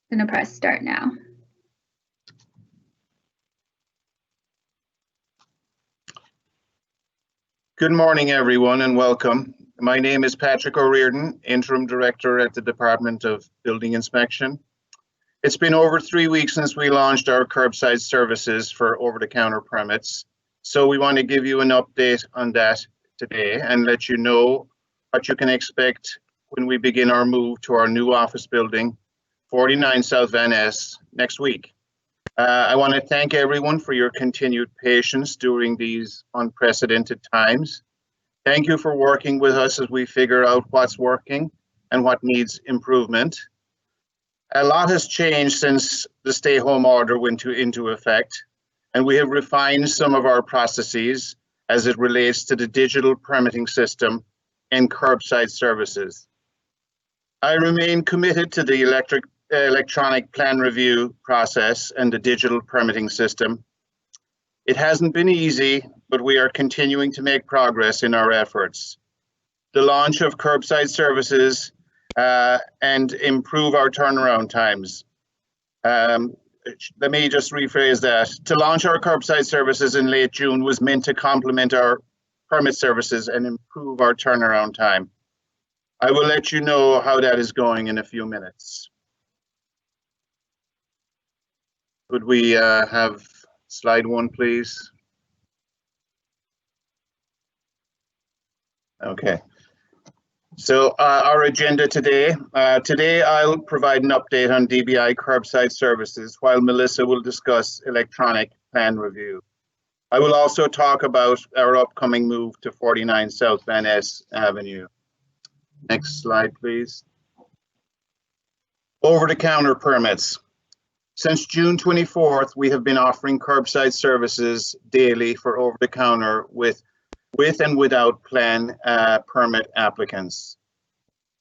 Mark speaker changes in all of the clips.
Speaker 1: I'm gonna press start now.
Speaker 2: Good morning, everyone, and welcome. My name is Patrick O'Riordan, Interim Director at the Department of Building Inspection. It's been over 3 weeks since we launched our curbside services for over-the-counter permits, so we want to give you an update on that today and let you know what you can expect when we begin our move to our new office building, 49 South Van Ness, next week. I want to thank everyone for your continued patience during these unprecedented times. Thank you for working with us as we figure out what's working and what needs improvement. A lot has changed since the stay-home order went into effect, and we have refined some of our processes as it relates to the digital permitting system and curbside services. I remain committed to the electronic plan review process and the digital permitting system. It hasn't been easy, but we are continuing to make progress in our efforts. The launch of curbside services and improve our turnaround times. Let me just rephrase that. To launch our curbside services in late June was meant to complement our permit services and improve our turnaround time. I will let you know how that is going in a few minutes. Could we have slide 1, please? Okay. So our agenda today. Today I'll provide an update on DBI curbside services while Melissa will discuss electronic plan review. I will also talk about our upcoming move to 49 South Van Ness Avenue. Next slide, please. Over-the-counter permits. Since June 24th, we have been offering curbside services daily for over-the-counter with and without plan permit applicants.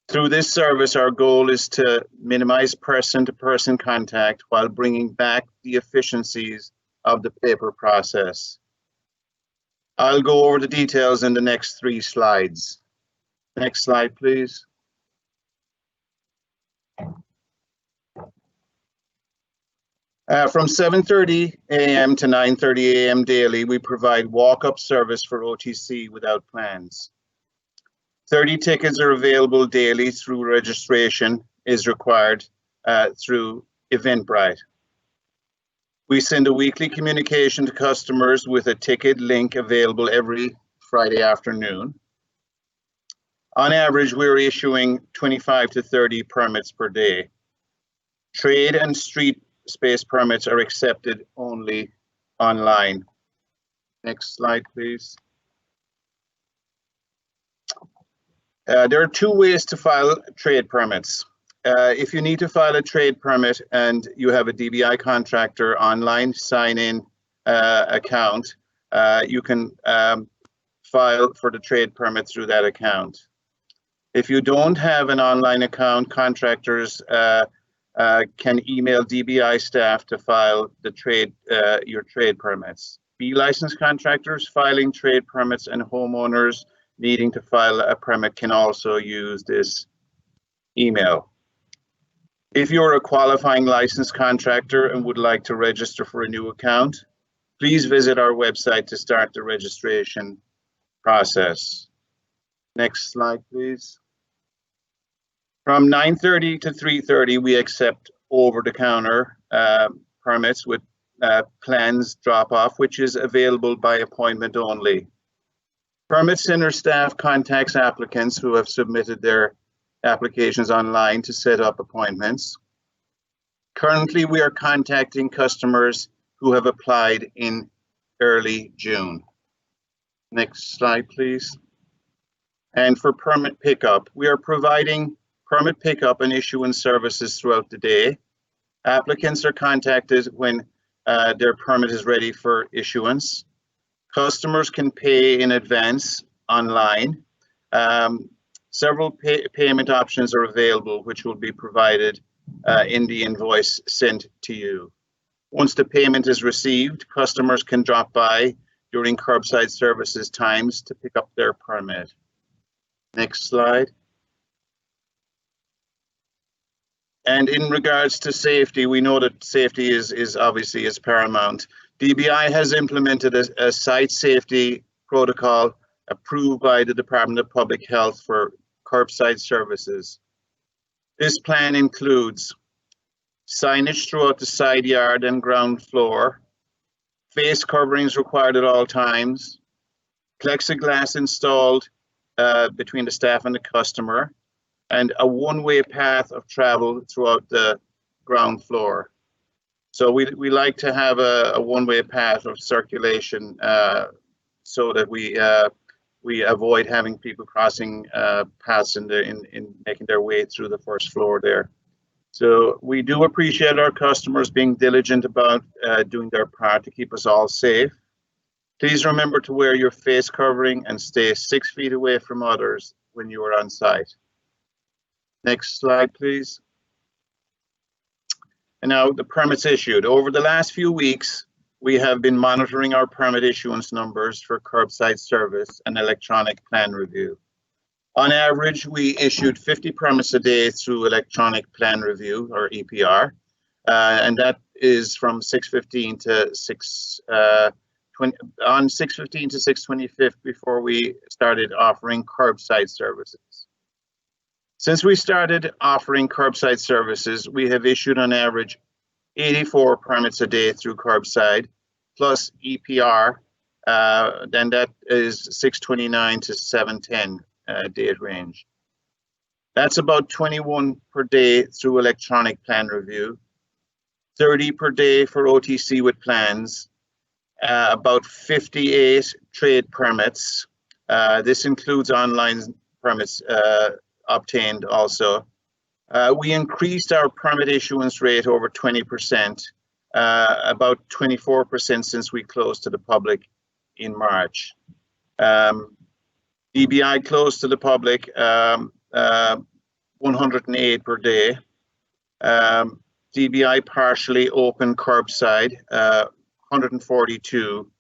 Speaker 2: Through this service, our goal is to minimize person-to-person contact while bringing back the efficiencies of the paper process. I'll go over the details in the next 3 slides. Next slide, please. From 7:30 a.m. to 9:30 a.m. daily, we provide walk-up service for OTC without plans. 30 tickets are available daily through registration is required through Eventbrite. We send a weekly communication to customers with a ticket link available every Friday afternoon. On average, we're issuing 25 to 30 permits per day. Trade and street space permits are accepted only online. Next slide, please. There are 2 ways to file trade permits. If you need to file a trade permit and you have a DBI contractor online sign-in account, you can file for the trade permit through that account. If you don't have an online account, contractors can email DBI staff to file the your trade permits. B-licensed contractors filing trade permits and homeowners needing to file a permit can also use this email. If you're a qualifying licensed contractor and would like to register for a new account, please visit our website to start the registration process. Next slide, please. From 9:30 to 3:30, we accept over-the-counter permits with plans drop-off, which is available by appointment only. Permit Center staff contacts applicants who have submitted their applications online to set up appointments. Currently, we are contacting customers who have applied in early June. Next slide, please. And for permit pickup, we are providing permit pickup and issuance services throughout the day. Applicants are contacted when their permit is ready for issuance. Customers can pay in advance online. Several payment options are available, which will be provided in the invoice sent to you. Once the payment is received, customers can drop by during curbside services times to pick up their permit. Next slide. And in regards to safety, we know that safety is obviously paramount. DBI has implemented a site safety protocol approved by the Department of Public Health for curbside services. This plan includes signage throughout the side yard and ground floor, face coverings required at all times, plexiglass installed between the staff and the customer, and a one-way path of travel throughout the ground floor. So we like to have a one-way path of circulation so that we avoid having people crossing paths in making their way through the first floor there. So we do appreciate our customers being diligent about doing their part to keep us all safe. Please remember to wear your face covering and stay 6 feet away from others when you are on site. Next slide, please. And now the permits issued. Over the last few weeks, we have been monitoring our permit issuance numbers for curbside service and electronic plan review. On average, we issued 50 permits a day through electronic plan review, or EPR, and that is from 6:15 to 6:15 to 6:25 before we started offering curbside services. Since we started offering curbside services, we have issued on average 84 permits a day through curbside, plus EPR, then that is 629 to 710 date range. That's about 21 per day through electronic plan review, 30 per day for OTC with plans, about 58 trade permits. This includes online permits obtained also. We increased our permit issuance rate over 20%, about 24% since we closed to the public in March. DBI closed to the public 108 per day. DBI partially open curbside 142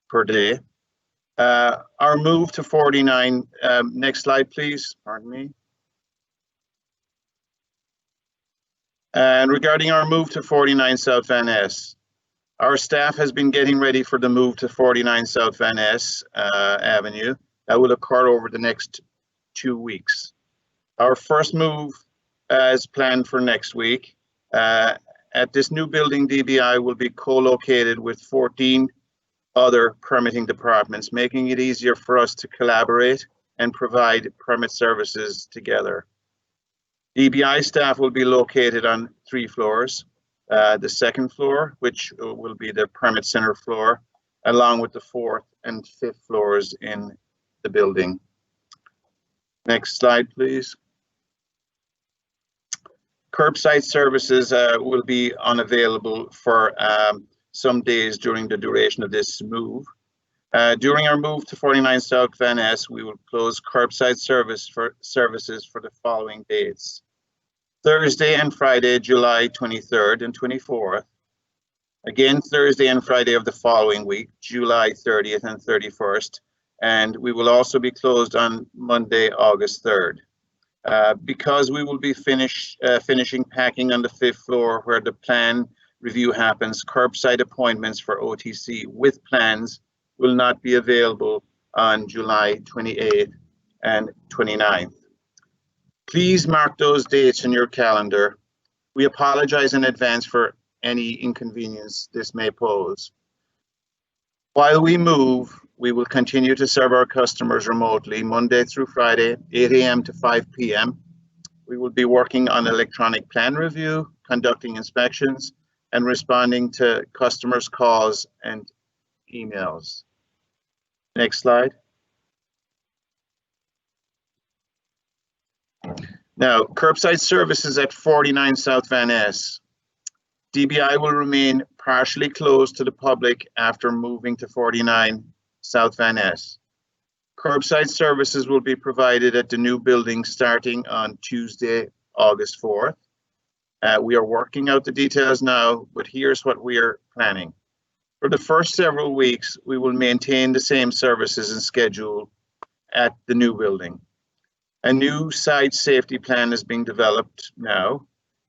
Speaker 2: per day. Our move to 49, next slide please, pardon me. And regarding our move to 49 South Van Ness, our staff has been getting ready for the move to 49 South Van Ness Avenue. That will occur over the next 2 weeks. Our first move is planned for next week. At this new building, DBI will be co-located with 14 other permitting departments, making it easier for us to collaborate and provide permit services together. DBI staff will be located on 3 floors. The second floor, which will be the permit center floor, along with the 4th and 5th floors in the building. Next slide, please. Curbside services will be unavailable for some days during the duration of this move. During our move to 49 South Van Ness, we will close curbside services for the following dates: Thursday and Friday, July 23rd and 24th. Again, Thursday and Friday of the following week, July 30th and 31st. And we will also be closed on Monday, August 3rd. Because we will be finishing packing on the 5th floor where the plan review happens, curbside appointments for OTC with plans will not be available on July 28th and 29th. Please mark those dates in your calendar. We apologize in advance for any inconvenience this may pose. While we move, we will continue to serve our customers remotely Monday through Friday, 8 a.m. to 5 p.m. We will be working on electronic plan review, conducting inspections, and responding to customers' calls and emails. Next slide. Now, curbside services at 49 South Van Ness. DBI will remain partially closed to the public after moving to 49 South Van Ness. Curbside services will be provided at the new building starting on Tuesday, August 4th. We are working out the details now, but here's what we are planning. For the first several weeks, we will maintain the same services and schedule at the new building. A new site safety plan is being developed now,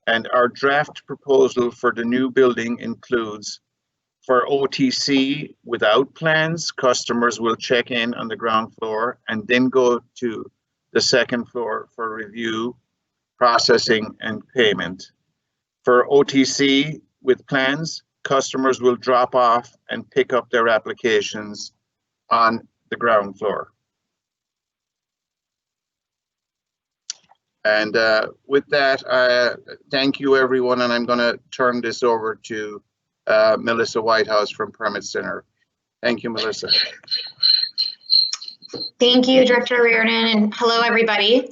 Speaker 2: And our draft proposal for the new building includes, for OTC without plans, customers will check in on the ground floor and then go to the second floor for review, processing, and payment. For OTC with plans, customers will drop off and pick up their applications on the ground floor. And with that, thank you everyone, and I'm going to turn this over to Melissa Whitehouse from Permit Center. Thank you, Melissa.
Speaker 1: Thank you, Director Reardon, and hello everybody.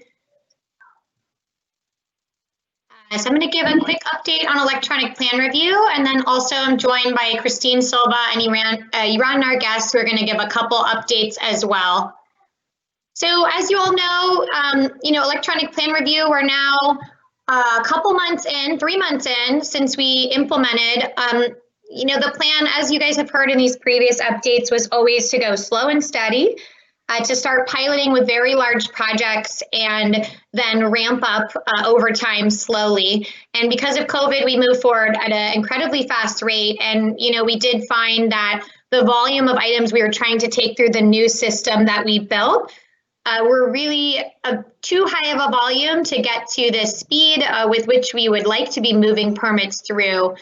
Speaker 1: So I'm going to give a quick update on electronic plan review, and then also I'm joined by Christine Silva and Iran Narges, who are going to give a couple updates as well. So as you all know, electronic plan review, we're now a couple months in, 3 months in, since we implemented. The plan, as you guys have heard in these previous updates, was always to go slow and steady, to start piloting with very large projects and then ramp up over time slowly. And because of COVID, we moved forward at an incredibly fast rate. And, we did find that the volume of items we were trying to take through the new system that we built were really too high of a volume to get to the speed with which we would like to be moving permits through,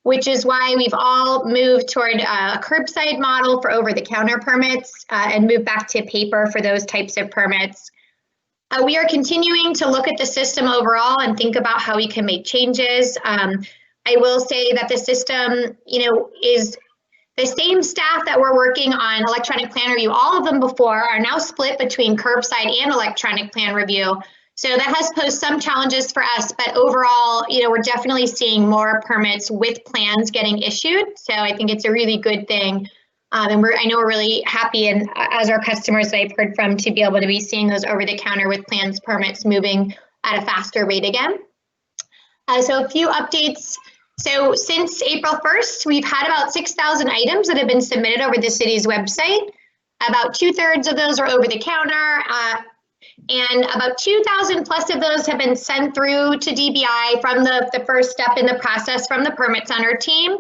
Speaker 1: which is why we've all moved toward a curbside model for over-the-counter permits and moved back to paper for those types of permits. We are continuing to look at the system overall and think about how we can make changes. I will say that the system, is the same staff that were working on electronic plan review, all of them before, are now split between curbside and electronic plan review. So that has posed some challenges for us, but overall, we're definitely seeing more permits with plans getting issued. So I think it's a really good thing. And I know we're really happy, and as our customers that I've heard from, to be able to be seeing those over the counter with plans permits moving at a faster rate again. So a few updates. So since April 1st, we've had about 6,000 items that have been submitted over the city's website. About 2/3 of those are over the counter, and about 2,000 plus of those have been sent through to DBI from the first step in the process from the Permit Center team.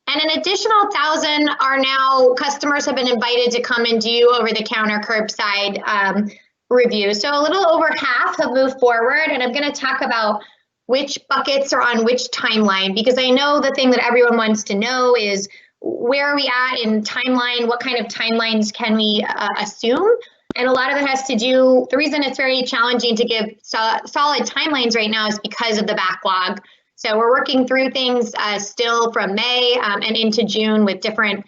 Speaker 1: And an additional 1,000 are now, customers have been invited to come and do over the counter curbside review. So a little over half have moved forward, and I'm going to talk about which buckets are on which timeline, because I know the thing that everyone wants to know is where are we at in timeline, what kind of timelines can we assume? And a lot of it has to do, the reason it's very challenging to give solid timelines right now is because of the backlog. So we're working through things still from May and into June with different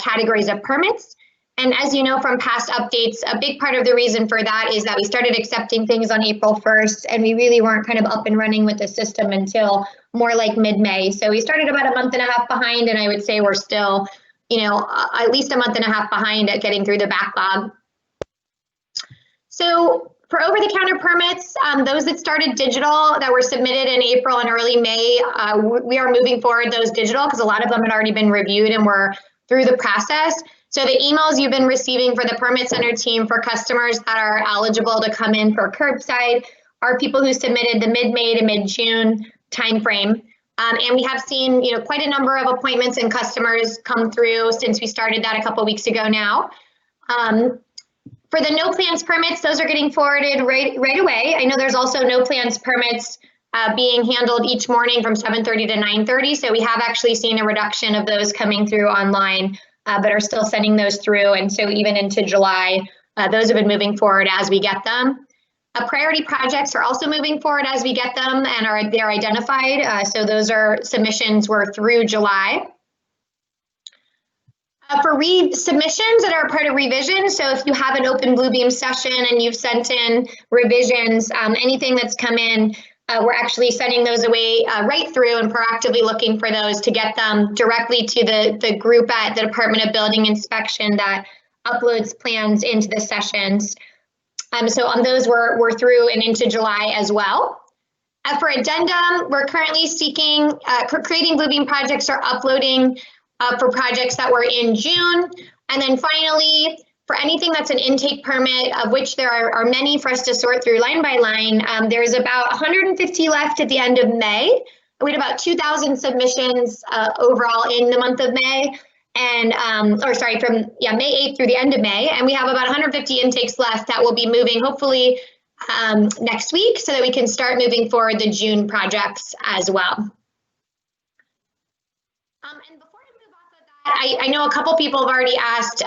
Speaker 1: categories of permits. And as you know from past updates, a big part of the reason for that is that we started accepting things on April 1st, and we really weren't kind of up and running with the system until more like mid-May. So we started about a month and a half behind, and I would say we're still, at least a month and a half behind at getting through the backlog. So for over-the-counter permits, those that started digital that were submitted in April and early May, we are moving forward those digital because a lot of them had already been reviewed and were through the process. So the emails you've been receiving for the Permit Center team for customers that are eligible to come in for curbside are people who submitted the mid-May to mid-June timeframe. And we have seen, quite a number of appointments and customers come through since we started that a couple weeks ago now. For the no plans permits, those are getting forwarded right away. I know there's also no plans permits being handled each morning from 7:30 to 9:30. So we have actually seen a reduction of those coming through online, but are still sending those through. And so even into July, those have been moving forward as we get them. Priority projects are also moving forward as we get them, and they're identified. So those are submissions were through July. For submissions that are part of revision, so if you have an open Bluebeam session and you've sent in revisions, anything that's come in, we're actually sending those away right through and proactively looking for those to get them directly to the group at the Department of Building Inspection that uploads plans into the sessions. So on those, we're through and into July as well. For addendum, we're currently seeking, creating Bluebeam projects or uploading for projects that were in June. And then finally, for anything that's an intake permit, of which there are many for us to sort through line by line, there's about 150 left at the end of May. We had about 2,000 submissions overall in the month of May, and from May 8th through the end of May, and we have about 150 intakes left that will be moving hopefully next week, so that we can start moving forward the June projects as well. And before I move off of that, I know a couple people have already asked,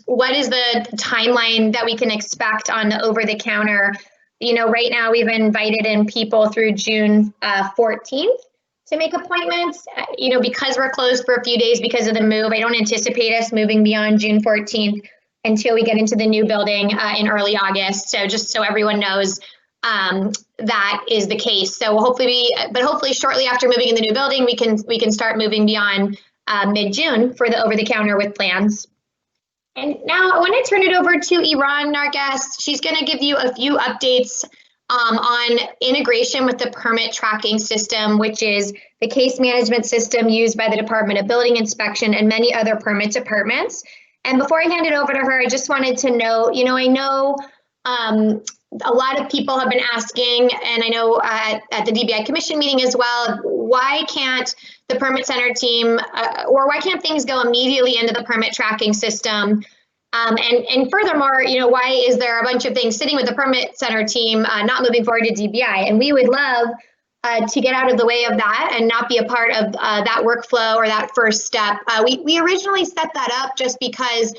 Speaker 1: what is the timeline that we can expect on the over-the-counter? You know, right now we've invited in people through June 14th. To make appointments, you know, because we're closed for a few days because of the move. I don't anticipate us moving beyond June 14th until we get into the new building in early August. So just so everyone knows, that is the case. So hopefully shortly after moving in the new building, we can start moving beyond mid-June for the over-the-counter with plans. And now I want to turn it over to Iran, our guest. She's going to give you a few updates on integration with the permit tracking system, which is the case management system used by the Department of Building Inspection and many other permit departments. And before I hand it over to her, I just wanted to know, you know, I know a lot of people have been asking, and I know at the DBI Commission meeting as well, why can't the permit center team, or why can't things go immediately into the permit tracking system? And furthermore, you know, why is there a bunch of things sitting with the permit center team not moving forward to DBI? And we would love to get out of the way of that and not be a part of that workflow or that first step. We originally set that up just because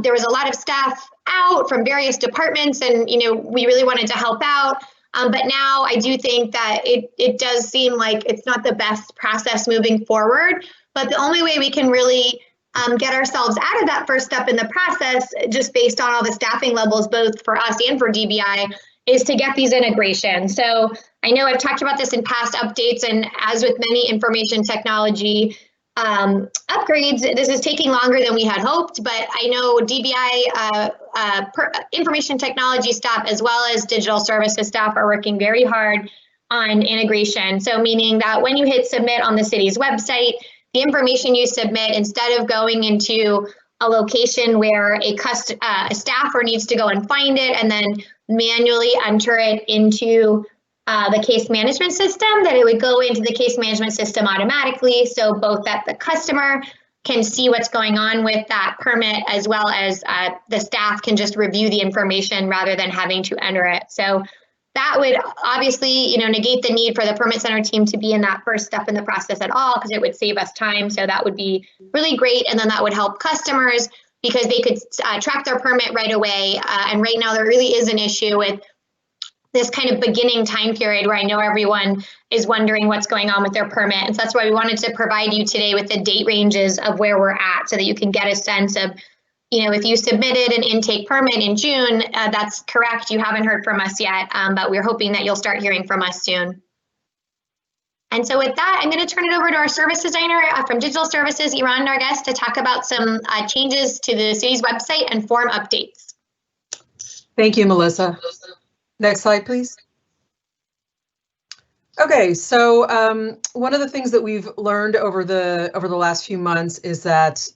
Speaker 1: there was a lot of staff out from various departments, and you know, we really wanted to help out. But now I do think that it does seem like it's not the best process moving forward. But the only way we can really get ourselves out of that first step in the process, just based on all the staffing levels, both for us and for DBI, is to get these integrations. So I know I've talked about this in past updates, and as with many information technology upgrades, this is taking longer than we had hoped, but I know DBI information technology staff as well as digital services staff are working very hard on integration. So meaning that when you hit submit on the city's website, the information you submit, instead of going into a location where a staffer needs to go and find it and then manually enter it into the case management system, that it would go into the case management system automatically, so both that the customer can see what's going on with that permit, as well as the staff can just review the information rather than having to enter it. So that would obviously, you know, negate the need for the permit center team to be in that first step in the process at all, because it would save us time. So that would be really great. And then that would help customers because they could track their permit right away. And right now there really is an issue with this kind of beginning time period where I know everyone is wondering what's going on with their permit. And so that's why we wanted to provide you today with the date ranges of where we're at, so that you can get a sense of, you know, if you submitted an intake permit in June, that's correct. You haven't heard from us yet, but we're hoping that you'll start hearing from us soon. And so with that, I'm going to turn it over to our service designer from Digital Services, Iran, our guest, to talk about some changes to the city's website and form updates.
Speaker 3: Thank you, Melissa. Next slide, please. Okay, so one of the things that we've learned over the last few months is that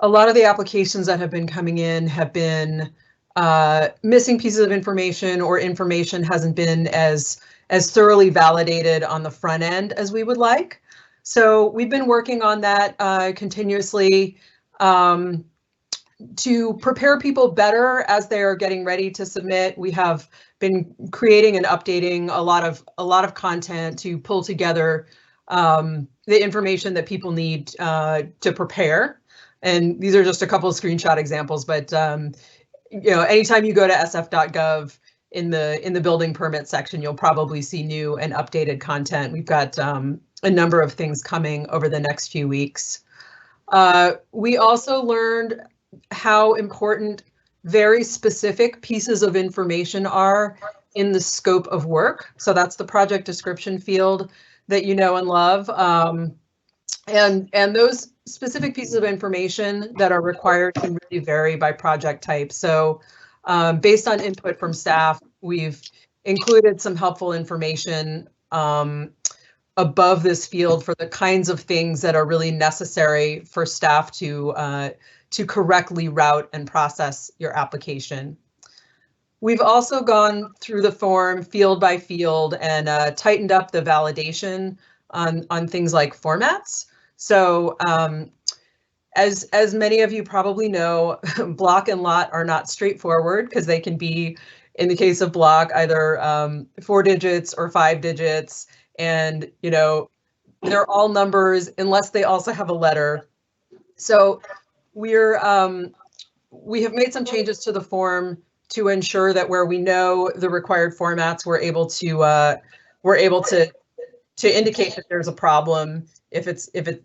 Speaker 3: a lot of the applications that have been coming in have been missing pieces of information, or information hasn't been as thoroughly validated on the front end as we would like. So we've been working on that continuously to prepare people better as they are getting ready to submit. We have been creating and updating a lot of content to pull together the information that people need to prepare. And these are just a couple of screenshot examples, but you know, anytime you go to sf.gov in the building permit section, you'll probably see new and updated content. We've got a number of things coming over the next few weeks. We also learned how important very specific pieces of information are in the scope of work. So that's the project description field that you know and love. And those specific pieces of information that are required can really vary by project type. So based on input from staff, we've included some helpful information above this field for the kinds of things that are really necessary for staff to correctly route and process your application. We've also gone through the form field by field and tightened up the validation on things like formats. So as many of you probably know, block and lot are not straightforward because they can be, in the case of block, either 4 digits or 5 digits. And, you know, they're all numbers unless they also have a letter. So we have made some changes to the form to ensure that where we know the required formats, we're able to indicate that there's a problem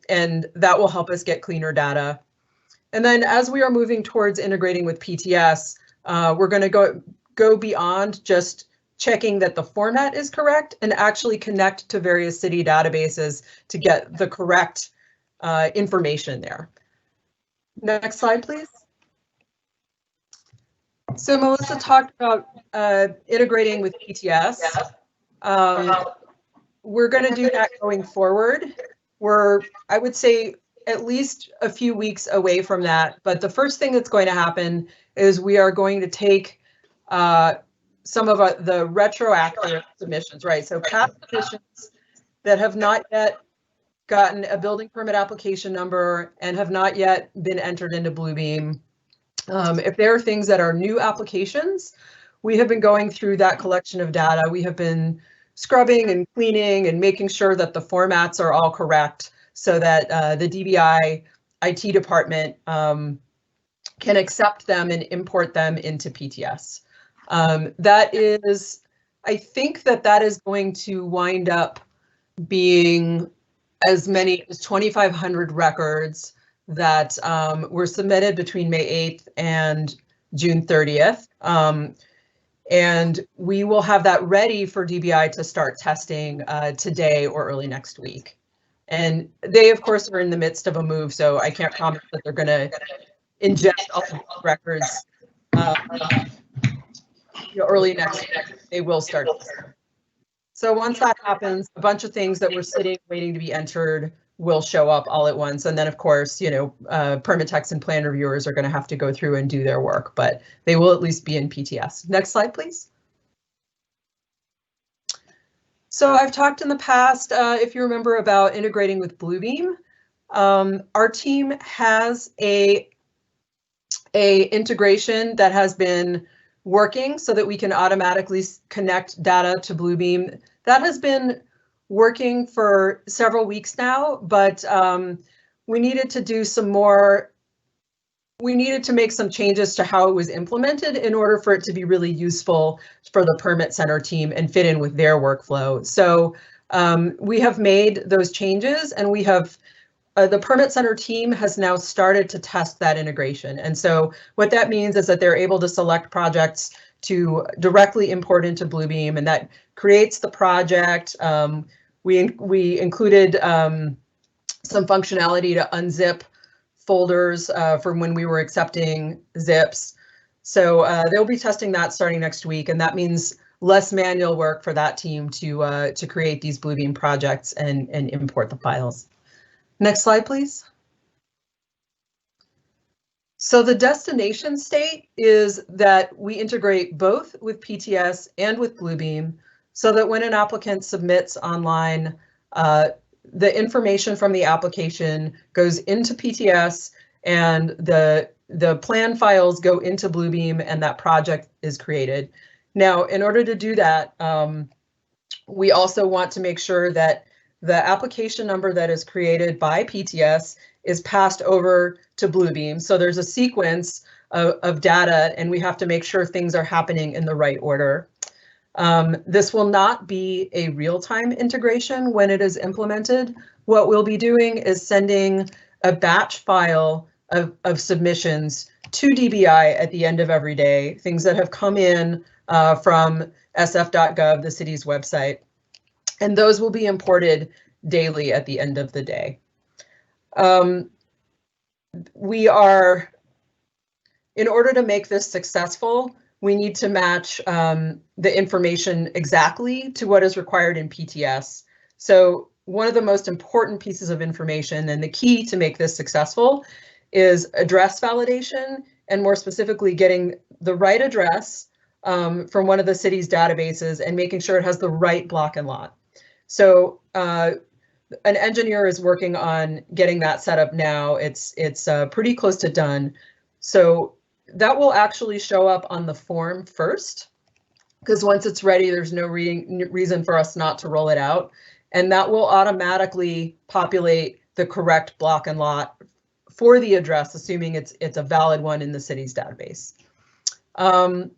Speaker 3: and that will help us get cleaner data. And then as we are moving towards integrating with PTS, we're going to go beyond just checking that the format is correct and actually connect to various city databases to get the correct information there. Next slide, please. So Melissa talked about integrating with PTS. We're going to do that going forward. We're, I would say, at least a few weeks away from that. But the first thing that's going to happen is we are going to take some of the retroactive submissions, right? So past submissions that have not yet gotten a building permit application number and have not yet been entered into Bluebeam. If there are things that are new applications, we have been going through that collection of data. We have been scrubbing and cleaning and making sure that the formats are all correct so that the DBI IT department can accept them and import them into PTS. That is, I think that is going to wind up being as many as 2,500 records that were submitted between May 8th and June 30th. And we will have that ready for DBI to start testing today or early next week. And they, of course, are in the midst of a move, so I can't promise that they're going to ingest all the records early next week. They will start. So once that happens, a bunch of things that were sitting waiting to be entered will show up all at once. And then, of course, you know, permit techs and plan reviewers are going to have to go through and do their work, but they will at least be in PTS. Next slide, please. So I've talked in the past, if you remember, about integrating with Bluebeam. Our team has a integration that has been working so that we can automatically connect data to Bluebeam. That has been working for several weeks now, but we needed to do some more. We needed to make some changes to how it was implemented in order for it to be really useful for the permit center team and fit in with their workflow. So we have made those changes, and we have the permit center team has now started to test that integration. And so what that means is that they're able to select projects to directly import into Bluebeam, and that creates the project. We included some functionality to unzip folders from when we were accepting zips. So they'll be testing that starting next week, and that means less manual work for that team to create these Bluebeam projects and import the files. Next slide, please. So the destination state is that we integrate both with PTS and with Bluebeam so that when an applicant submits online, the information from the application goes into PTS and the plan files go into Bluebeam and that project is created. Now, in order to do that, we also want to make sure that the application number that is created by PTS is passed over to Bluebeam. So there's a sequence of data, and we have to make sure things are happening in the right order. This will not be a real-time integration when it is implemented. What we'll be doing is sending a batch file of submissions to DBI at the end of every day, things that have come in from sf.gov, the city's website. And those will be imported daily at the end of the day. In order to make this successful, we need to match the information exactly to what is required in PTS. So one of the most important pieces of information and the key to make this successful is address validation, and more specifically getting the right address from one of the city's databases and making sure it has the right block and lot. So an engineer is working on getting that set up now. It's pretty close to done. So that will actually show up on the form first, because once it's ready, there's no reason for us not to roll it out. And that will automatically populate the correct block and lot for the address, assuming it's a valid one in the city's database. And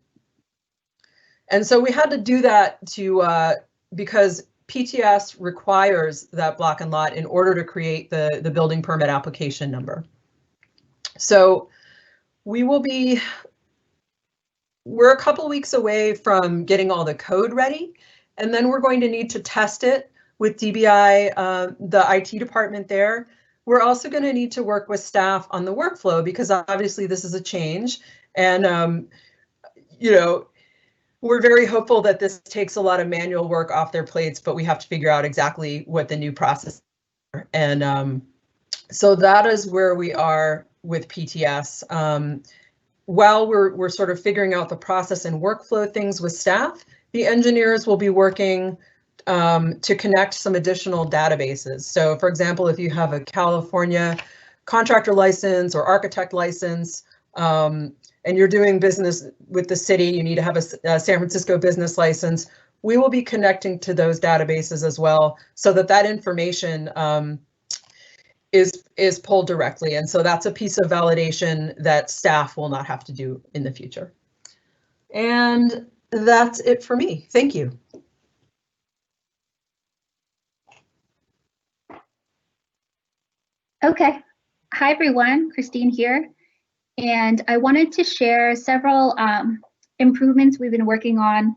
Speaker 3: so we had to do that because PTS requires that block and lot in order to create the building permit application number. So we're a couple weeks away from getting all the code ready, and then we're going to need to test it with DBI, the IT department there. We're also going to need to work with staff on the workflow, because obviously this is a change, and you know, we're very hopeful that this takes a lot of manual work off their plates, but we have to figure out exactly what the new process is. And so that is where we are with PTS. While we're sort of figuring out the process and workflow things with staff, the engineers will be working to connect some additional databases. So for example, if you have a California contractor license or architect license, and you're doing business with the city, you need to have a San Francisco business license, we will be connecting to those databases as well, so that information is pulled directly. And so that's a piece of validation that staff will not have to do in the future. And that's it for me. Thank you.
Speaker 4: Okay. Hi, everyone. Christine here. And I wanted to share several improvements we've been working on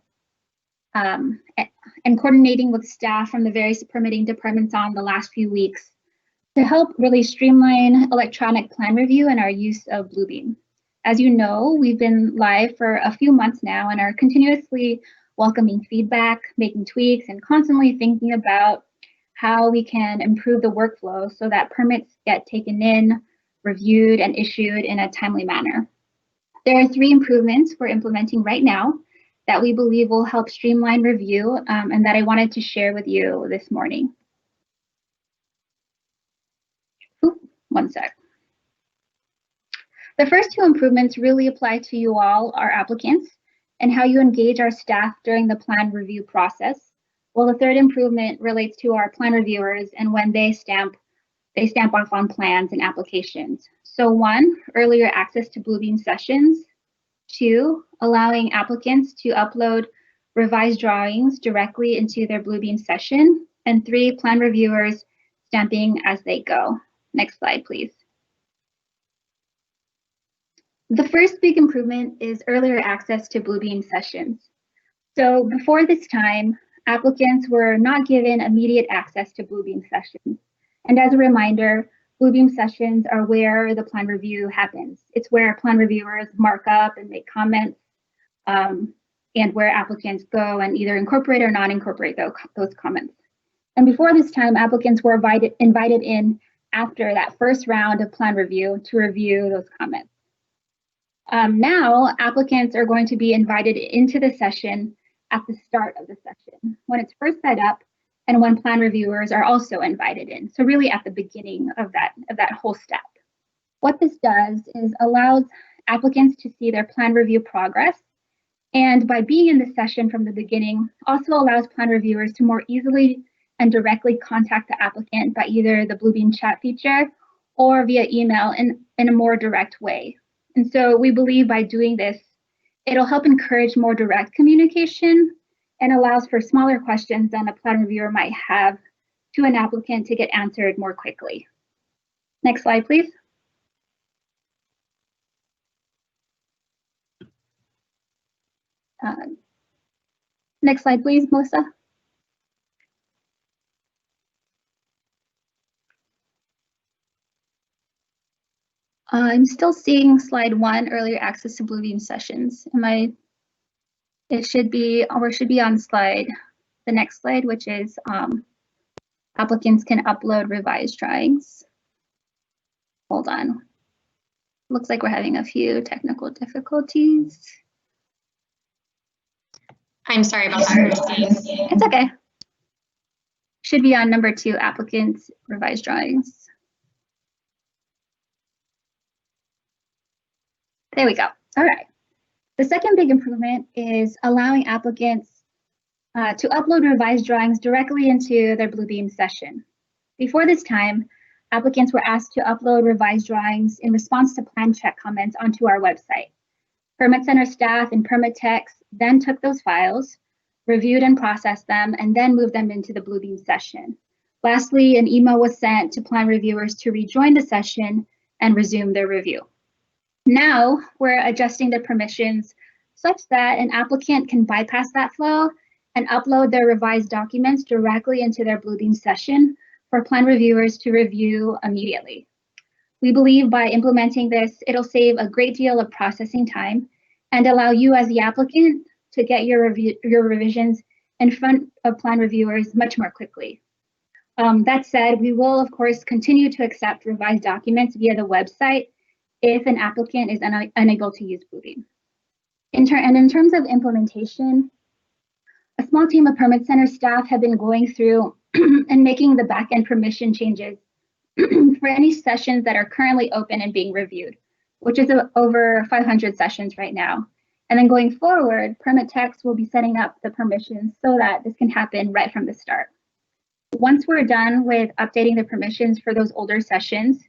Speaker 4: and coordinating with staff from the various permitting departments on the last few weeks to help really streamline electronic plan review and our use of Bluebeam. As you know, we've been live for a few months now and are continuously welcoming feedback, making tweaks, and constantly thinking about how we can improve the workflow so that permits get taken in, reviewed, and issued in a timely manner. There are 3 improvements we're implementing right now that we believe will help streamline review and that I wanted to share with you this morning. Ooh, one sec. The first 2 improvements really apply to you all, our applicants, and how you engage our staff during the plan review process. Well, the third improvement relates to our plan reviewers and when they stamp off on plans and applications. So 1, earlier access to Bluebeam sessions. 2, allowing applicants to upload revised drawings directly into their Bluebeam session. And 3, plan reviewers stamping as they go. Next slide, please. The first big improvement is earlier access to Bluebeam sessions. So before this time, applicants were not given immediate access to Bluebeam sessions. And as a reminder, Bluebeam sessions are where the plan review happens. It's where plan reviewers mark up and make comments, and where applicants go and either incorporate or not incorporate those comments. And before this time, applicants were invited in after that first round of plan review to review those comments. Now, applicants are going to be invited into the session at the start of the session, when it's first set up, and when plan reviewers are also invited in. So really at the beginning of that whole step. What this does is allows applicants to see their plan review progress. And by being in the session from the beginning, also allows plan reviewers to more easily and directly contact the applicant by either the Bluebeam chat feature or via email in a more direct way. And so we believe by doing this, it'll help encourage more direct communication and allows for smaller questions than a plan reviewer might have to an applicant to get answered more quickly. Next slide, please. Next slide, please, Melissa. I'm still seeing slide 1, earlier access to Bluebeam sessions. It should be, or should be on slide, the next slide, which is applicants can upload revised drawings. Hold on. Looks like we're having a few technical difficulties.
Speaker 1: I'm sorry about that, Christine.
Speaker 4: It's okay. Should be on number 2, applicants revised drawings. There we go. All right. The second big improvement is allowing applicants to upload revised drawings directly into their Bluebeam session. Before this time, applicants were asked to upload revised drawings in response to plan check comments onto our website. Permit Center staff and permit techs then took those files, reviewed and processed them, and then moved them into the Bluebeam session. Lastly, an email was sent to plan reviewers to rejoin the session and resume their review. Now we're adjusting the permissions such that an applicant can bypass that flow and upload their revised documents directly into their Bluebeam session for plan reviewers to review immediately. We believe by implementing this, it'll save a great deal of processing time and allow you as the applicant to get your revisions in front of plan reviewers much more quickly. That said, we will of course continue to accept revised documents via the website if an applicant is unable to use Bluebeam. In terms of implementation, a small team of Permit Center staff have been going through and making the backend permission changes for any sessions that are currently open and being reviewed, which is over 500 sessions right now. And then going forward, permit techs will be setting up the permissions so that this can happen right from the start. Once we're done with updating the permissions for those older sessions,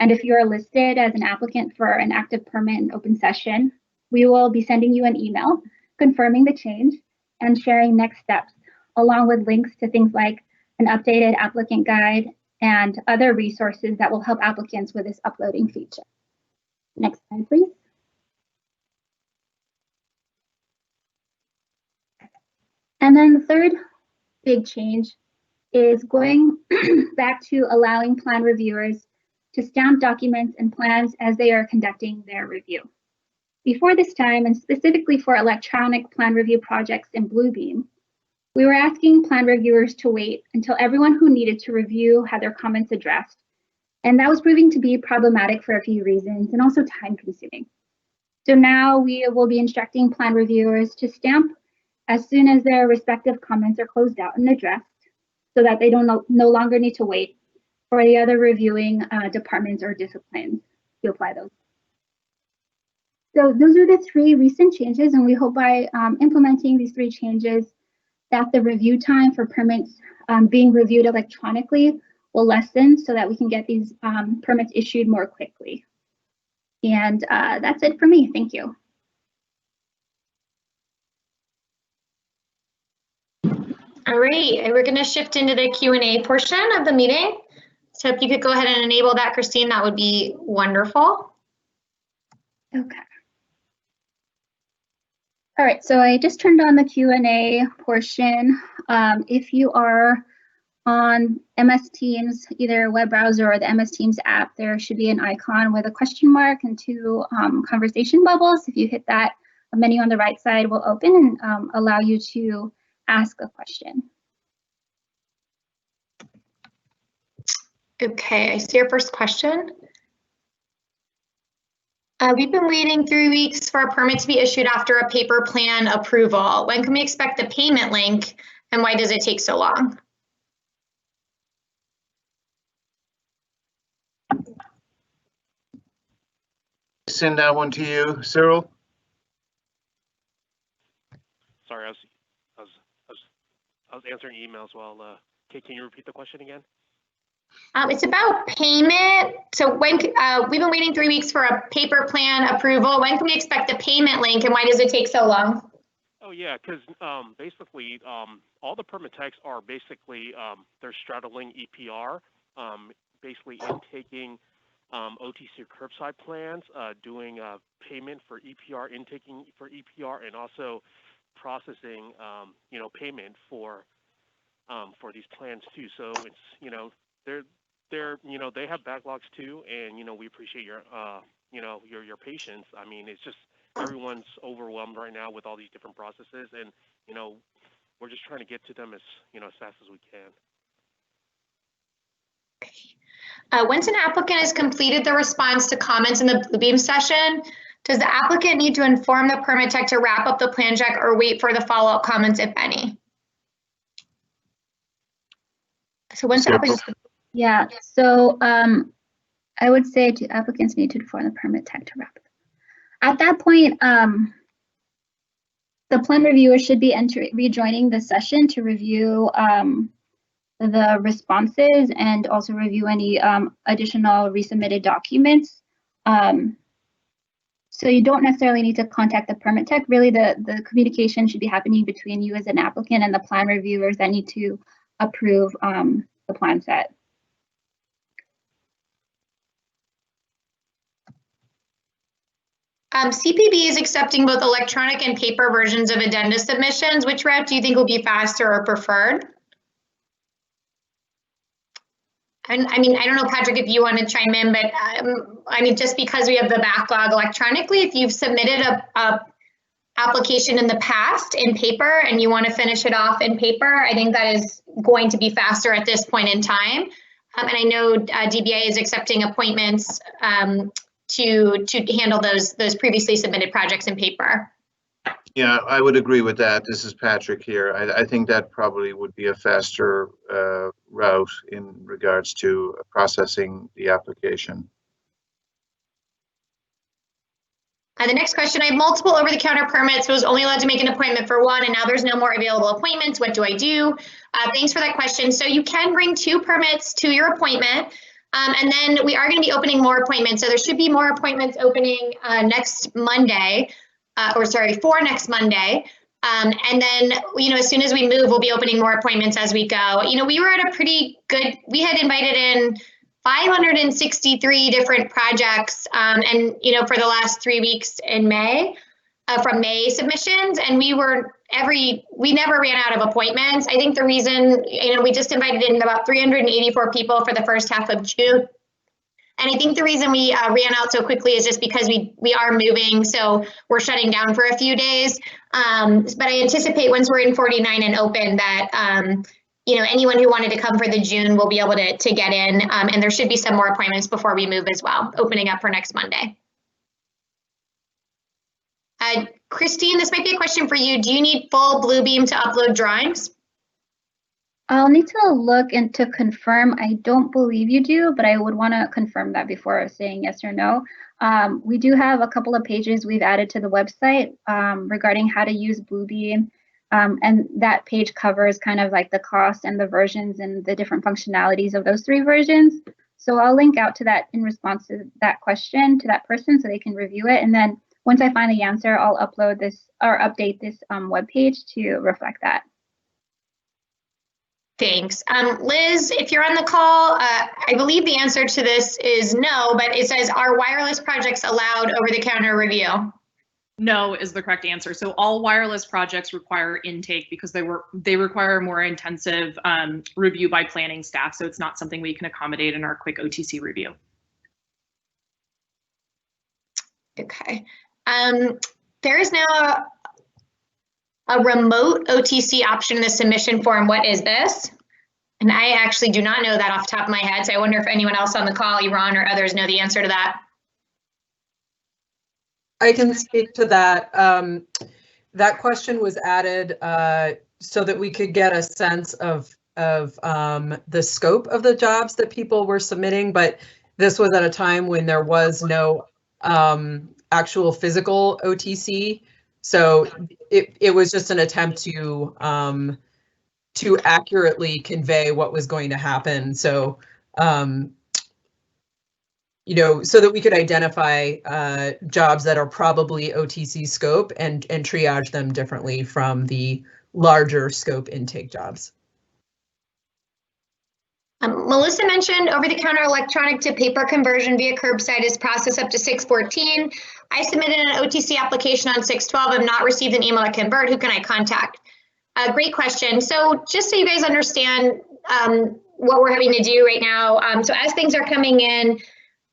Speaker 4: and if you're listed as an applicant for an active permit and open session, we will be sending you an email confirming the change and sharing next steps, along with links to things like an updated applicant guide and other resources that will help applicants with this uploading feature. Next slide, please. And then the third big change is going back to allowing plan reviewers to stamp documents and plans as they are conducting their review. Before this time, and specifically for electronic plan review projects in Bluebeam, we were asking plan reviewers to wait until everyone who needed to review had their comments addressed. And that was proving to be problematic for a few reasons and also time consuming. So now we will be instructing plan reviewers to stamp as soon as their respective comments are closed out and addressed so that they no longer need to wait for the other reviewing departments or disciplines to apply those. So those are the 3 recent changes, and we hope by implementing these 3 changes that the review time for permits being reviewed electronically will lessen so that we can get these permits issued more quickly. And that's it for me. Thank you.
Speaker 1: All right, and we're going to shift into the Q&A portion of the meeting. So if you could go ahead and enable that, Christine, that would be wonderful.
Speaker 4: Okay. All right, so I just turned on the Q&A portion. If you are on MS Teams, either web browser or the MS Teams app, there should be an icon with a question mark and 2 conversation bubbles. If you hit that, a menu on the right side will open and allow you to ask a question.
Speaker 1: Okay, I see your first question. We've been waiting 3 weeks for a permit to be issued after a paper plan approval. When can we expect the payment link, and why does it take so long?
Speaker 2: Send that one to you, Cyril.
Speaker 5: Sorry, I was answering emails while. Can you repeat the question again?
Speaker 1: It's about payment. So when we've been waiting 3 weeks for a paper plan approval. When can we expect the payment link, and why does it take so long?
Speaker 5: Oh yeah, because basically all the permit techs are basically they're straddling EPR, basically intaking OTC curbside plans, doing payment for EPR, intaking for EPR, and also processing payment for these plans too. So it's they have backlogs too, and we appreciate your your patience. I mean, it's just everyone's overwhelmed right now with all these different processes, and we're just trying to get to them as as fast as we can.
Speaker 1: Once an applicant has completed the response to comments in the Bluebeam session, does the applicant need to inform the permit tech to wrap up the plan check or wait for the follow-up comments, if any? So once the applicant,
Speaker 4: Yeah, so I would say applicants need to inform the permit tech to wrap it. At that point, the plan reviewer should be rejoining the session to review the responses and also review any additional resubmitted documents. So you don't necessarily need to contact the permit tech. Really, the communication should be happening between you as an applicant and the plan reviewers that need to approve the plan set.
Speaker 1: CPB is accepting both electronic and paper versions of addenda submissions. Which route do you think will be faster or preferred? And I mean, I don't know, Patrick, if you want to chime in, but I mean, just because we have the backlog electronically, if you've submitted a application in the past in paper and you want to finish it off in paper, I think that is going to be faster at this point in time. And I know DBA is accepting appointments to handle those previously submitted projects in paper.
Speaker 2: Yeah, I would agree with that. This is Patrick here. I think that probably would be a faster route in regards to processing the application.
Speaker 1: The next question, I have multiple over-the-counter permits, but was only allowed to make an appointment for one, and now there's no more available appointments. What do I do? Thanks for that question. So you can bring 2 permits to your appointment, and then we are going to be opening more appointments. So there should be more appointments opening next Monday. For next Monday. And then, as soon as we move, we'll be opening more appointments as we go. We were at a pretty good, we had invited in 563 different projects, and, for the last 3 weeks in May, from May submissions, and we never ran out of appointments. I think the reason, we just invited in about 384 people for the first half of June. And I think the reason we ran out so quickly is just because we are moving, so we're shutting down for a few days. But I anticipate once we're in 49 and open that, anyone who wanted to come for the June will be able to get in. And there should be some more appointments before we move as well, opening up for next Monday. Christine, this might be a question for you. Do you need full Bluebeam to upload drawings?
Speaker 4: I'll need to look and to confirm. I don't believe you do, but I would want to confirm that before saying yes or no. We do have a couple of pages we've added to the website regarding how to use Bluebeam. And that page covers kind of like the cost and the versions and the different functionalities of those 3 versions. So I'll link out to that in response to that question to that person so they can review it. And then once I find the answer, I'll upload this or update this web page to reflect that.
Speaker 1: Thanks. Liz, if you're on the call, I believe the answer to this is no, but it says, are wireless projects allowed over-the-counter review?
Speaker 6: No is the correct answer. So all wireless projects require intake because they require more intensive review by planning staff. So it's not something we can accommodate in our quick OTC review.
Speaker 1: Okay. There is now a remote OTC option in the submission form. What is this? And I actually do not know that off the top of my head. So I wonder if anyone else on the call, Iran or others, know the answer to that.
Speaker 3: I can speak to that. That question was added so that we could get a sense of the scope of the jobs that people were submitting, but this was at a time when there was no actual physical OTC. So it was just an attempt to accurately convey what was going to happen. So, so that we could identify jobs that are probably OTC scope and triage them differently from the larger scope intake jobs.
Speaker 1: Melissa mentioned over-the-counter electronic to paper conversion via curbside is processed up to 6/14. I submitted an OTC application on 6/12. I've not received an email to convert. Who can I contact? Great question. So just so you guys understand what we're having to do right now. So as things are coming in,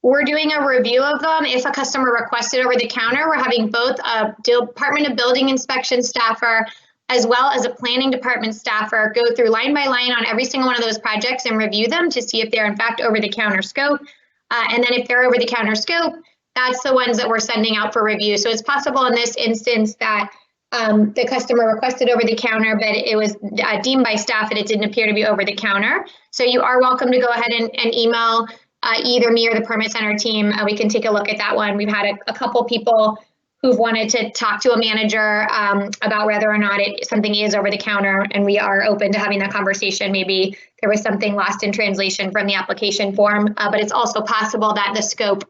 Speaker 1: we're doing a review of them. If a customer requested over the counter, we're having both a Department of Building inspection staffer as well as a planning department staffer, go through line by line on every single one of those projects and review them to see if they're in fact over the counter scope. And then if they're over the counter scope, that's the ones that we're sending out for review. So it's possible in this instance that the customer requested over the counter, but it was deemed by staff that it didn't appear to be over the counter. So you are welcome to go ahead and email either me or the permit center team. We can take a look at that one. We've had a couple people who've wanted to talk to a manager about whether or not something is over the counter, and we are open to having that conversation. Maybe there was something lost in translation from the application form, but it's also possible that the scope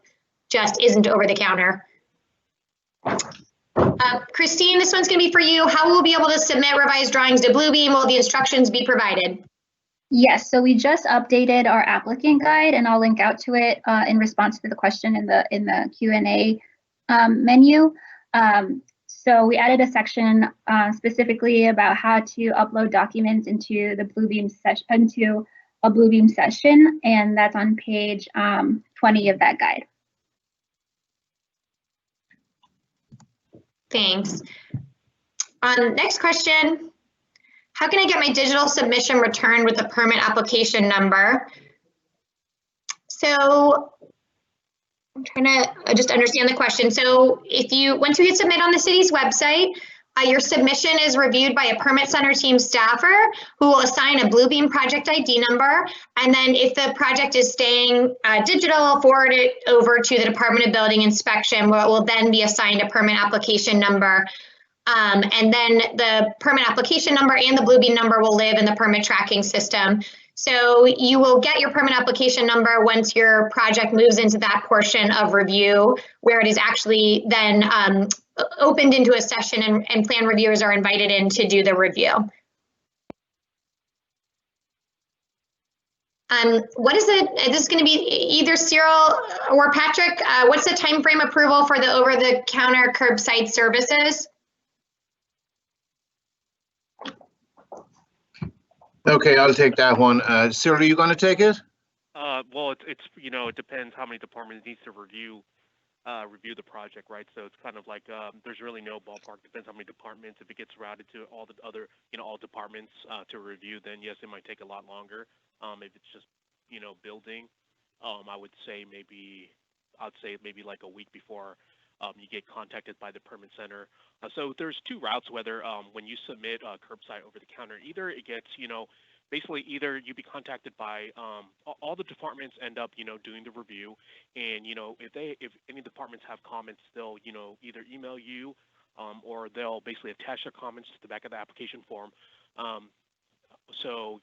Speaker 1: just isn't over the counter. Christine, this one's going to be for you. How will we be able to submit revised drawings to Bluebeam? Will the instructions be provided?
Speaker 4: Yes, so we just updated our applicant guide, and I'll link out to it in response to the question in the Q&A menu. So we added a section specifically about how to upload documents into the Bluebeam session, into a Bluebeam session, and that's on page 20 of that guide.
Speaker 1: Thanks. Next question. How can I get my digital submission returned with a permit application number? So I'm trying to just understand the question. So once you hit submit on the city's website, your submission is reviewed by a permit center team staffer who will assign a Bluebeam project ID number. And then if the project is staying digital, forward it over to the Department of Building Inspection, where it will then be assigned a permit application number. And then the permit application number and the Bluebeam number will live in the permit tracking system. So you will get your permit application number once your project moves into that portion of review, where it is actually then opened into a session and plan reviewers are invited in to do the review. What is it? This is going to be either Cyril or Patrick. What's the time frame approval for the over-the-counter curbside services?
Speaker 2: Okay, I'll take that one. Cyril, are you going to take it?
Speaker 5: Well, it's it depends how many departments needs to review the project, right? So it's kind of like there's really no ballpark. Depends how many departments. If it gets routed to all the other all departments to review, then yes, it might take a lot longer. If it's just building, I would say maybe like a week before you get contacted by the permit center. So there's two routes, whether when you submit curbside over the counter, either it gets, basically either you be contacted by all the departments end up, doing the review. And, if any departments have comments, they'll, either email you or they'll basically attach their comments to the back of the application form. So,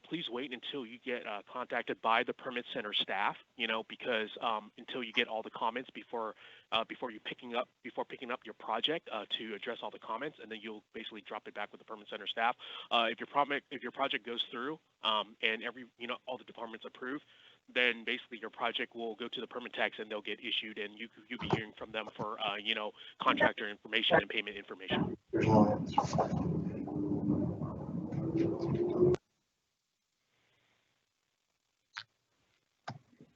Speaker 5: please wait until you get contacted by the permit center staff, because until you get all the comments before picking up your project to address all the comments, and then you'll basically drop it back with the permit center staff. If your project goes through and all the departments approve, then basically your project will go to the permit techs and they'll get issued, and you'll be hearing from them for contractor information and payment information.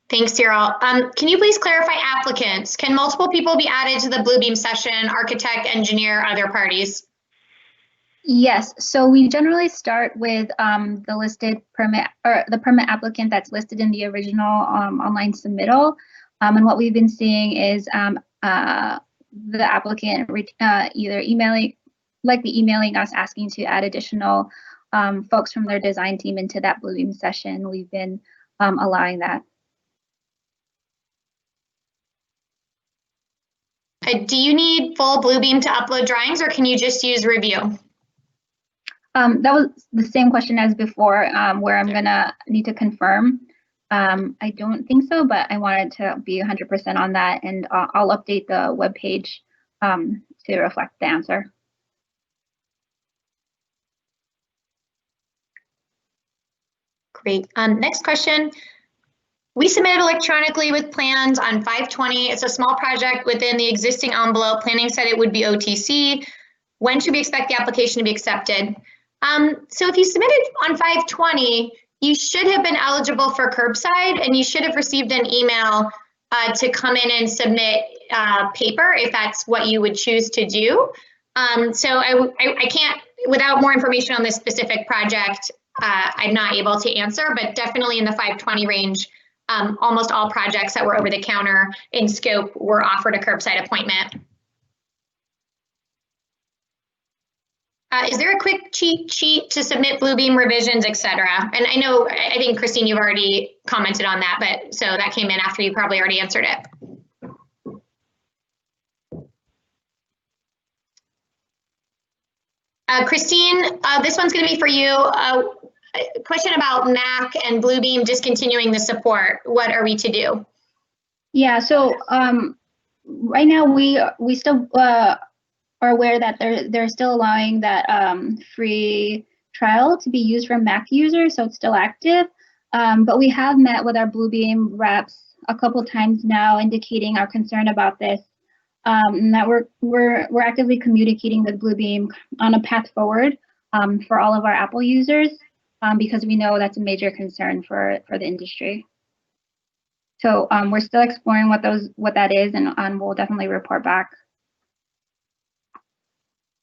Speaker 1: Thanks, Cyril. Can you please clarify applicants? Can multiple people be added to the Bluebeam session, architect, engineer, other parties?
Speaker 4: Yes, so we generally start with the listed permit or the permit applicant that's listed in the original online submittal. And what we've been seeing is the applicant either emailing us asking to add additional folks from their design team into that Bluebeam session. We've been allowing that.
Speaker 1: Do you need full Bluebeam to upload drawings, or can you just use review?
Speaker 4: That was the same question as before, where I'm gonna need to confirm. I don't think so, but I wanted to be 100% on that, and I'll update the webpage to reflect the answer.
Speaker 1: Great. Next question. We submitted electronically with plans on 5/20. It's a small project within the existing envelope. Planning said it would be OTC. When should we expect the application to be accepted? So if you submitted on 5/20, you should have been eligible for curbside, and you should have received an email to come in and submit paper if that's what you would choose to do. So I can't, without more information on this specific project, I'm not able to answer, but definitely in the 520 range, almost all projects that were over the counter in scope were offered a curbside appointment. Is there a quick cheat sheet to submit Bluebeam revisions, et cetera? And I know, I think Christine, you've already commented on that, but so that came in after you probably already answered it. Christine, this one's going to be for you. Question about Mac and Bluebeam discontinuing the support. What are we to do?
Speaker 4: Yeah, so right now we still are aware that they're still allowing that free trial to be used for Mac users, so it's still active. But we have met with our Bluebeam reps a couple times now, indicating our concern about this. And that we're actively communicating with Bluebeam on a path forward for all of our Apple users, because we know that's a major concern for the industry. So we're still exploring what that is, and we'll definitely report back.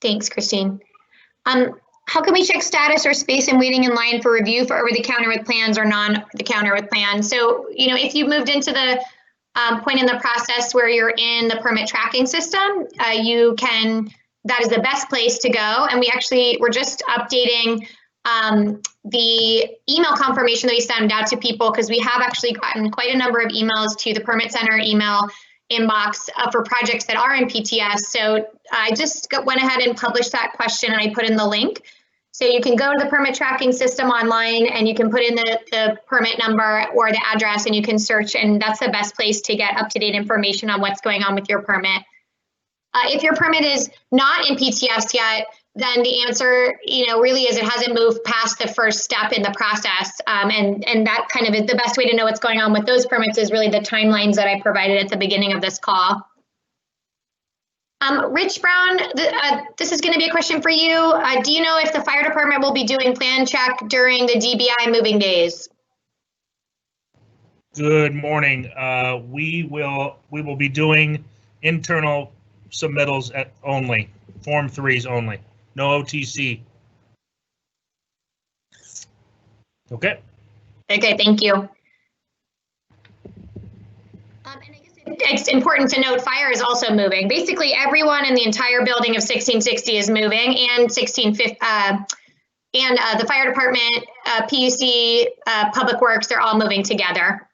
Speaker 1: Thanks, Christine. How can we check status or space and waiting in line for review for over-the-counter with plans or non-the-counter with plans? So, if you moved into the point in the process where you're in the permit tracking system, that is the best place to go. And we're just updating the email confirmation that we send out to people, because we have actually gotten quite a number of emails to the Permit Center email inbox for projects that are in PTS. So I just went ahead and published that question, and I put in the link. So you can go to the permit tracking system online, and you can put in the permit number or the address, and you can search, and that's the best place to get up-to-date information on what's going on with your permit. If your permit is not in PTS yet, then the answer, really is it hasn't moved past the first step in the process. And that kind of is the best way to know what's going on with those permits, is really the timelines that I provided at the beginning of this call. Rich Brown, this is going to be a question for you. Do you know if the fire department will be doing plan check during the DBI moving days?
Speaker 7: Good morning. We will be doing internal submittals only, Form 3s only, no OTC. Okay.
Speaker 1: Okay, thank you. And I guess it's important to note fire is also moving. Basically, everyone in the entire building of 1660 is moving, and 1650 and the fire department, PUC, Public Works, they're all moving together.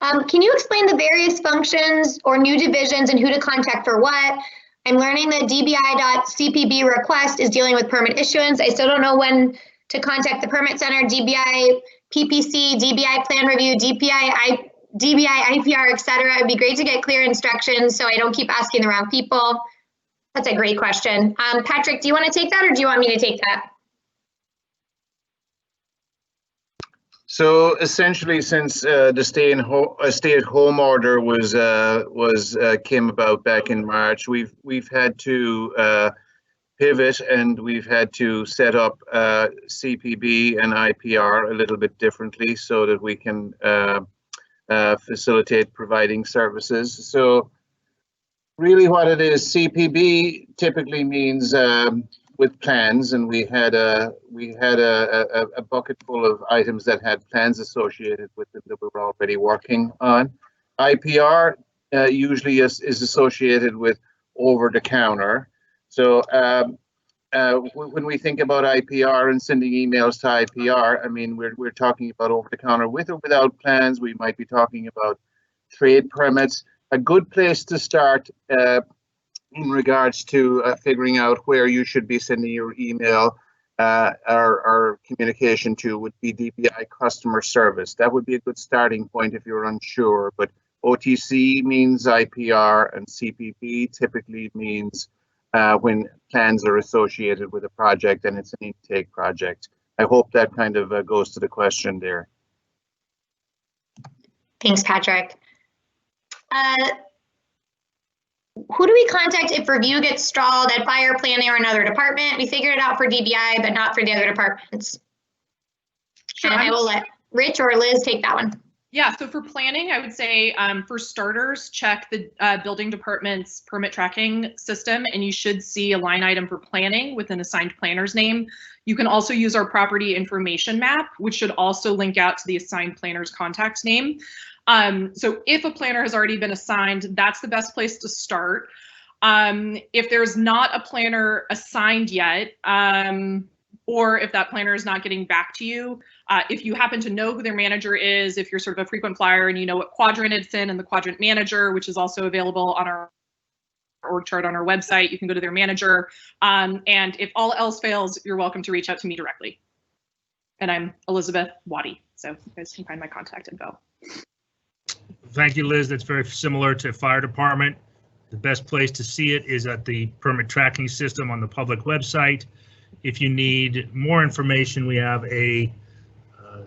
Speaker 1: Can you explain the various functions or new divisions and who to contact for what? I'm learning that DBI.CPB request is dealing with permit issuance. I still don't know when to contact the Permit Center, DBI PPC, DBI Plan Review, DBI IPR, etc. It'd be great to get clear instructions so I don't keep asking the wrong people. That's a great question. Patrick, do you want to take that, or do you want me to take that?
Speaker 2: So essentially, since the stay-at-home order came about back in March, we've had to pivot, and we've had to set up CPB and IPR a little bit differently so that we can facilitate providing services. So really, what it is, CPB typically means with plans, and we had a bucket full of items that had plans associated with them that we were already working on. IPR usually is associated with over-the-counter. So when we think about IPR and sending emails to IPR, I mean, we're talking about over-the-counter with or without plans. We might be talking about trade permits. A good place to start in regards to figuring out where you should be sending your email or communication to would be DBI customer service. That would be a good starting point if you're unsure, but OTC means IPR, and CPB typically means when plans are associated with a project and it's an intake project. I hope that kind of goes to the question there.
Speaker 1: Thanks, Patrick. Who do we contact if review gets stalled at fire, planning, or another department? We figured it out for DBI, but not for the other departments. Sure. And I will let Rich or Liz take that one.
Speaker 6: Yeah, so for planning, I would say for starters, check the building department's permit tracking system, and you should see a line item for planning with an assigned planner's name. You can also use our property information map, which should also link out to the assigned planner's contact name. So if a planner has already been assigned, that's the best place to start. If there's not a planner assigned yet, or if that planner is not getting back to you, if you happen to know who their manager is, if you're sort of a frequent flyer and you know what quadrant it's in and the quadrant manager, which is also available on our org chart on our website, you can go to their manager. And if all else fails, you're welcome to reach out to me directly. And I'm Elizabeth Waddy, so you guys can find my contact info.
Speaker 7: Thank you, Liz. That's very similar to fire department. The best place to see it is at the permit tracking system on the public website. If you need more information, we have a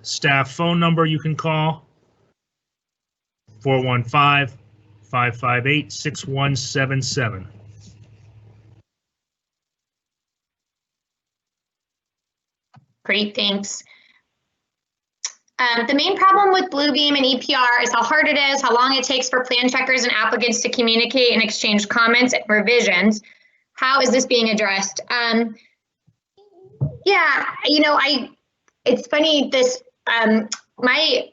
Speaker 7: staff phone number you can call, 415-558-6177.
Speaker 1: Great, thanks. The main problem with Bluebeam and EPR is how hard it is, how long it takes for plan checkers and applicants to communicate and exchange comments and revisions. How is this being addressed? Yeah, you know, it's funny, this, my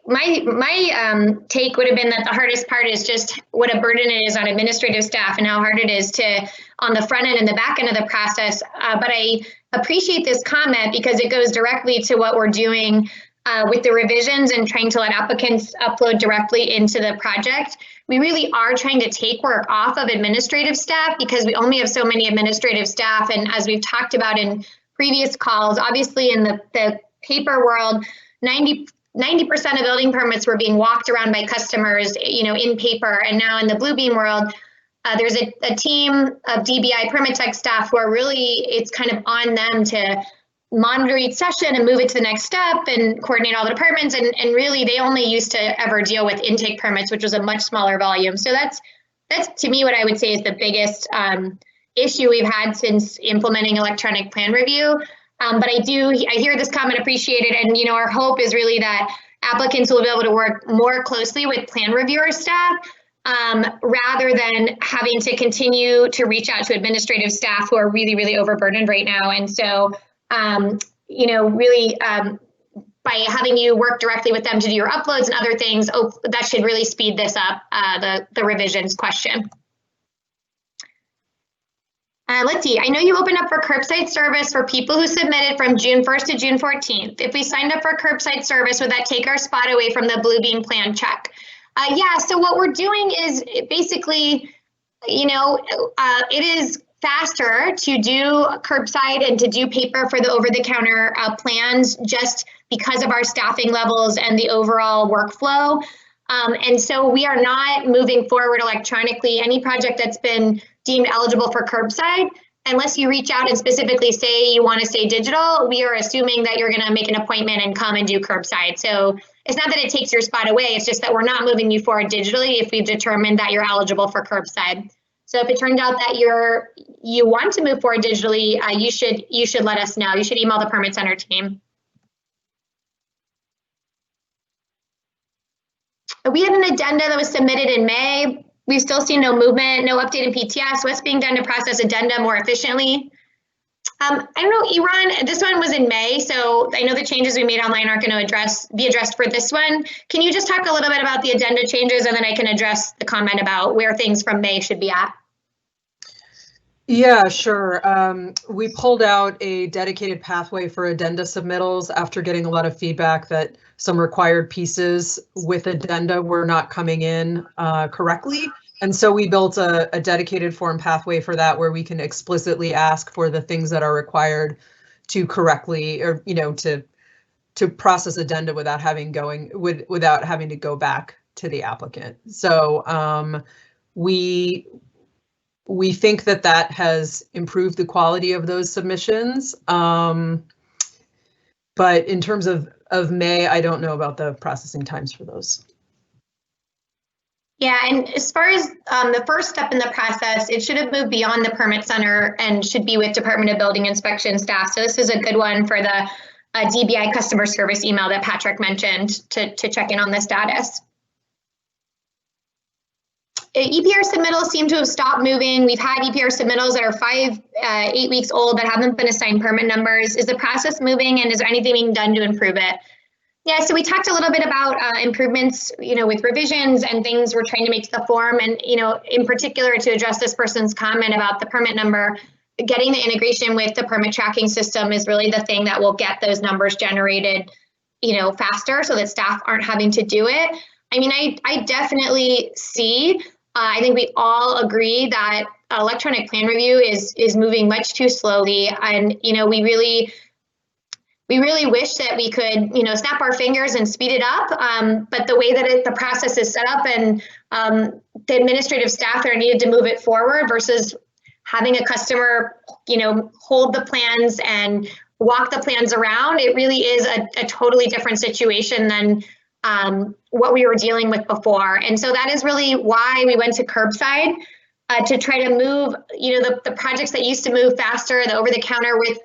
Speaker 1: take would have been that the hardest part is just what a burden it is on administrative staff and how hard it is to, on the front end and the back end of the process. But I appreciate this comment because it goes directly to what we're doing with the revisions and trying to let applicants upload directly into the project. We really are trying to take work off of administrative staff because we only have so many administrative staff. And as we've talked about in previous calls, obviously in the paper world, 90% of building permits were being walked around by customers, you know, in paper. And now in the Bluebeam world, there's a team of DBI permit tech staff who are really, it's kind of on them to monitor each session and move it to the next step and coordinate all the departments. And really, they only used to ever deal with intake permits, which was a much smaller volume. So that's to me what I would say is the biggest issue we've had since implementing electronic plan review. But I hear this comment appreciated, and you know, our hope is really that applicants will be able to work more closely with plan reviewer staff rather than having to continue to reach out to administrative staff who are really, really overburdened right now. And so, you know, really by having you work directly with them to do your uploads and other things, that should really speed this up, the revisions question. Let's see, I know you opened up for curbside service for people who submitted from June 1st to June 14th. If we signed up for curbside service, would that take our spot away from the Bluebeam plan check? Yeah, so what we're doing is basically, you know, it is faster to do curbside and to do paper for the over-the-counter plans just because of our staffing levels and the overall workflow. And so we are not moving forward electronically. Any project that's been deemed eligible for curbside, unless you reach out and specifically say you want to stay digital, we are assuming that you're going to make an appointment and come and do curbside. So it's not that it takes your spot away, it's just that we're not moving you forward digitally if we've determined that you're eligible for curbside. So if it turned out that you want to move forward digitally, you should let us know. You should email the Permit Center team. We had an addenda that was submitted in May. We've still seen no movement, no update in PTS. What's being done to process addenda more efficiently? I don't know, Iran, this one was in May, so I know the changes we made online aren't going to be addressed for this one. Can you just talk a little bit about the addenda changes, and then I can address the comment about where things from May should be at?
Speaker 3: Yeah, sure. We pulled out a dedicated pathway for addenda submittals after getting a lot of feedback that some required pieces with addenda were not coming in correctly. And so we built a dedicated form pathway for that, where we can explicitly ask for the things that are required to correctly, or you know, to process addenda without having to go back to the applicant. So we think that has improved the quality of those submissions. But in terms of May, I don't know about the processing times for those.
Speaker 1: Yeah, and as far as the first step in the process, it should have moved beyond the Permit Center and should be with Department of Building Inspection staff. So this is a good one for the DBI customer service email that Patrick mentioned to check in on the status. EPR submittals seem to have stopped moving. We've had EPR submittals that are 8 weeks old that haven't been assigned permit numbers. Is the process moving, and is there anything being done to improve it? Yeah, so we talked a little bit about improvements, with revisions and things we're trying to make to the form, and in particular to address this person's comment about the permit number, getting the integration with the permit tracking system is really the thing that will get those numbers generated, faster, so that staff aren't having to do it. I mean, I definitely see. I think we all agree that electronic plan review is moving much too slowly, and we really wish that we could snap our fingers and speed it up. But the way that the process is set up, and the administrative staff that are needed to move it forward versus having a customer hold the plans and walk the plans around, it really is a totally different situation than what we were dealing with before. And so that is really why we went to curbside, to try to move, the projects that used to move faster, the over-the-counter with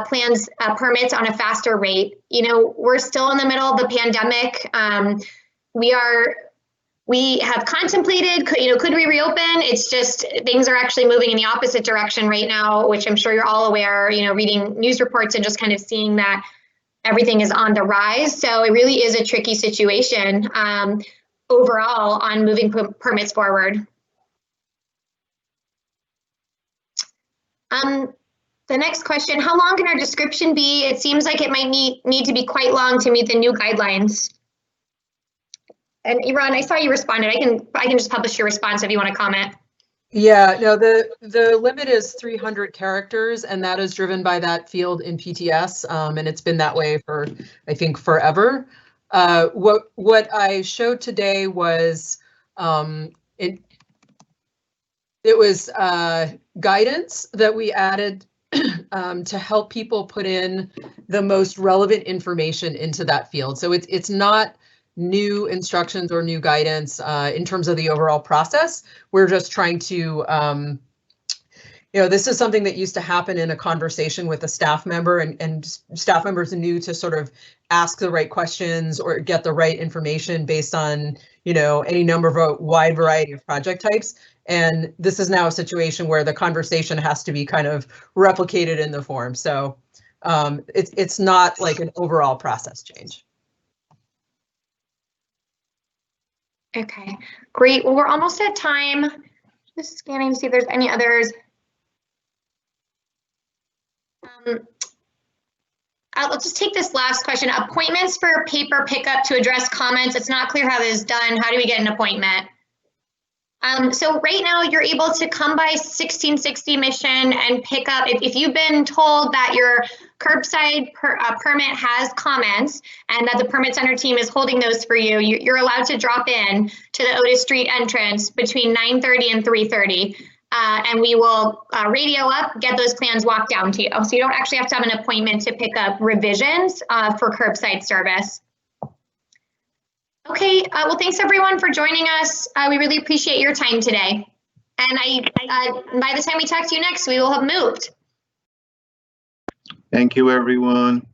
Speaker 1: plans, permits on a faster rate. We're still in the middle of the pandemic. We have contemplated, could we reopen? It's just things are actually moving in the opposite direction right now, which I'm sure you're all aware, reading news reports and just kind of seeing that everything is on the rise. So it really is a tricky situation overall on moving permits forward. The next question, how long can our description be? It seems like it might need to be quite long to meet the new guidelines. And Iran, I saw you responded. I can just publish your response if you want to comment.
Speaker 3: Yeah, no, the limit is 300 characters, and that is driven by that field in PTS, and it's been that way for, I think, forever. What I showed today was it was guidance that we added to help people put in the most relevant information into that field. So it's not new instructions or new guidance in terms of the overall process. We're just trying to, this is something that used to happen in a conversation with a staff member, and staff members knew to sort of ask the right questions or get the right information based on, any number of a wide variety of project types. And this is now a situation where the conversation has to be kind of replicated in the form. So it's not like an overall process change.
Speaker 1: Okay, great. Well, we're almost at time. Just scanning to see if there's any others. I'll just take this last question. Appointments for paper pickup to address comments. It's not clear how this is done. How do we get an appointment? So right now you're able to come by 1660 Mission and pick up, if you've been told that your curbside permit has comments and that the permit center team is holding those for you, you're allowed to drop in to the Otis Street entrance between 9:30 and 3:30. And we will radio up, get those plans walked down to you. So you don't actually have to have an appointment to pick up revisions for curbside service. Okay, well, thanks everyone for joining us. We really appreciate your time today. And by the time we talk to you next, we will have moved.
Speaker 2: Thank you, everyone.